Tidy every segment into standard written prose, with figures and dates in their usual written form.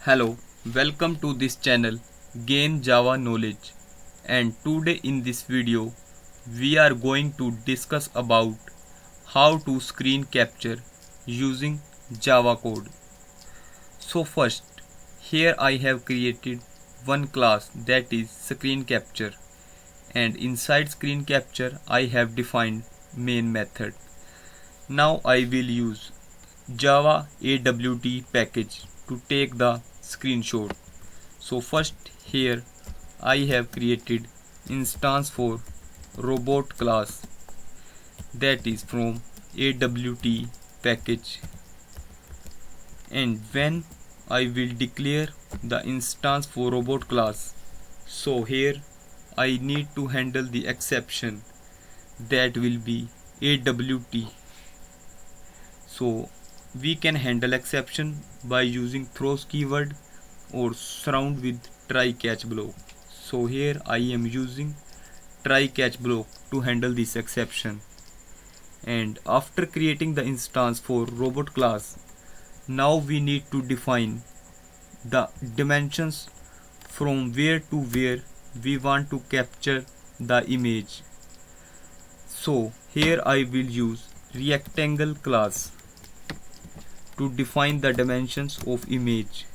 Hello, welcome to this channel Gain Java Knowledge, and today in this video we are going to discuss about how to screen capture using Java code. So first, here I have created one class that is screen capture, and inside screen capture I have defined main method. Now I will use Java AWT package to take the screenshot. So first here I have created instance for robot class that is from AWT package, and when I will declare the instance for robot class, so here I need to handle the exception that will be AWT. So we can handle exception by using throws keyword or surround with try catch block. So here I am using try catch block to handle this exception. And after creating the instance for robot class, now we need to define the dimensions from where to where we want to capture the image. So here I will use rectangle class to define the dimensions of image.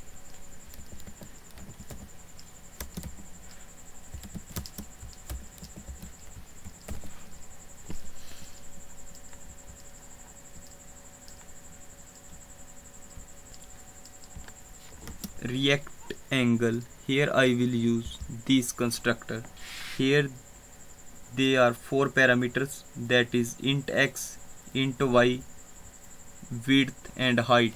Rectangle, here I will use this constructor. Here there are four parameters, that is int x, int y, width and height.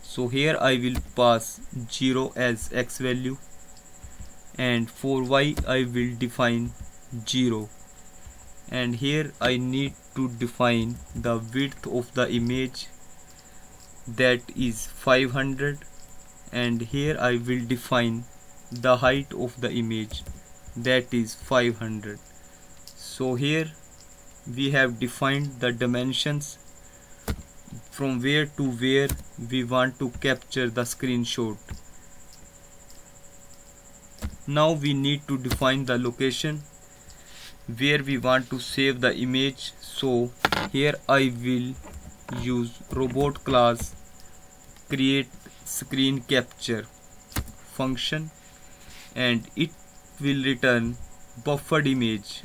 So here I will pass 0 as x value, and for y I will define 0, and here I need to define the width of the image, that is 500, and here I will define the height of the image, that is 500. So here we have defined the dimensions from where to where we want to capture the screenshot. Now we need to define the location where we want to save the image. So here I will use robot class create screen capture function, and it will return buffered image.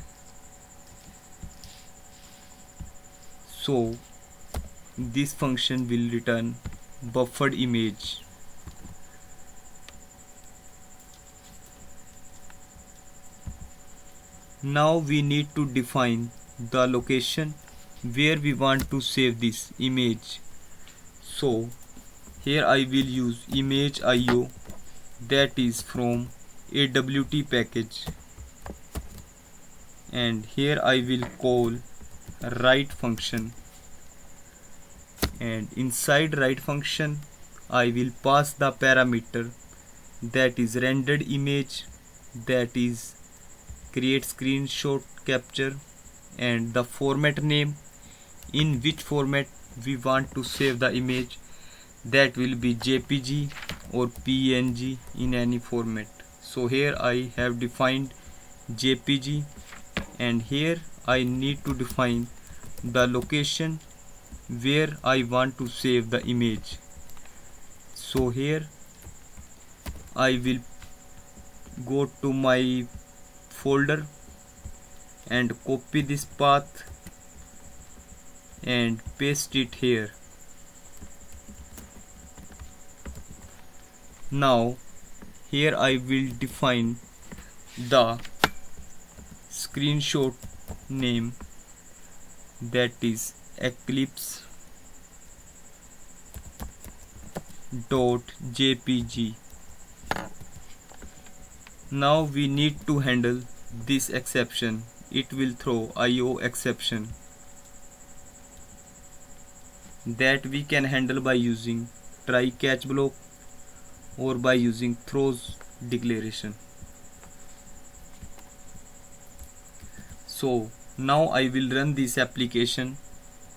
So this function will return buffered image. Now we need to define the location where we want to save this image. So here I will use image.io, that is from AWT package, and here I will call write function, and inside write function I will pass the parameter that is rendered image, that is create screenshot capture, and the format name, in which format we want to save the image, that will be JPG or PNG, in any format. So here I have defined JPG, and here I need to define the location where I want to save the image. So here I will go to my folder and copy this path and paste it here. Now here I will define the screenshot name, that is eclipse.jpg. Now we need to handle this exception. It will throw IO exception, that we can handle by using try catch block or by using throws declaration. So now I will run this application,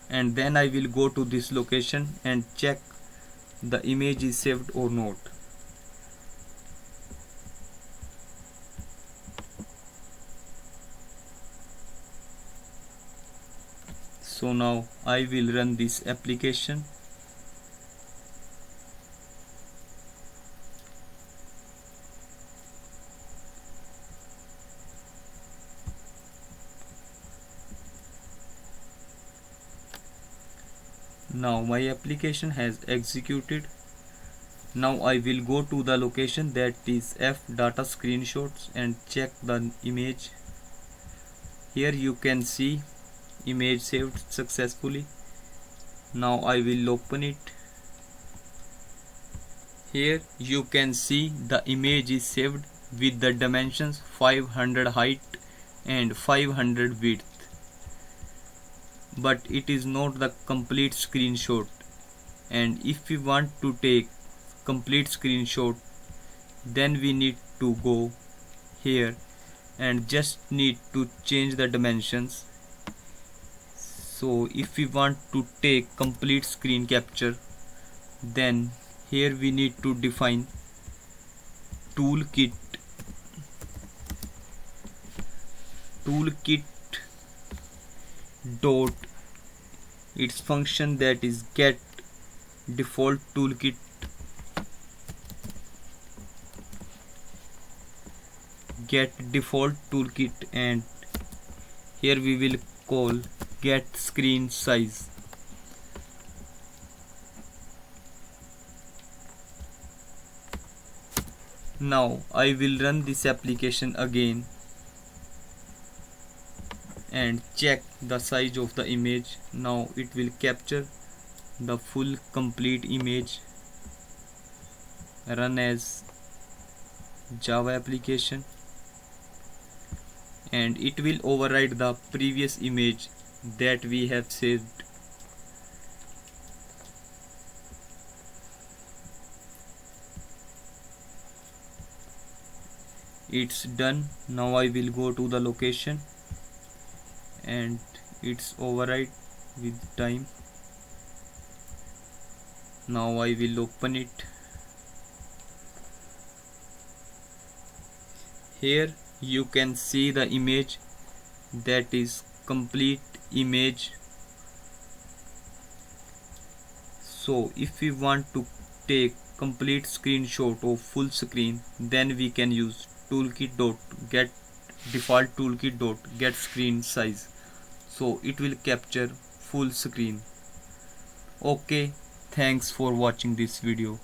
and then I will go to this location and check the image is saved or not. So now I will run this application. Now my application has executed. Now I will go to the location, that is F data screenshots, and check the image. Here you can see image saved successfully. Now I will open it. Here you can see the image is saved with the dimensions 500 height and 500 width. But it is not the complete screenshot, and if we want to take complete screenshot, then we need to go here and just need to change the dimensions. So if we want to take complete screen capture, then here we need to define toolkit dot its function, that is get default toolkit, and here we will call get screen size. Now I will run this application again and check the size of the image. Now it will capture the full complete image. Run as Java application, and it will override the previous image that we have saved. It's done. Now I will go to the location and it's override with time. Now I will open it. Here you can see the image, that is complete image. So if we want to take complete screenshot of full screen, then we can use toolkit.get default toolkit.get screen size, so it will capture full screen. Okay, thanks for watching this video.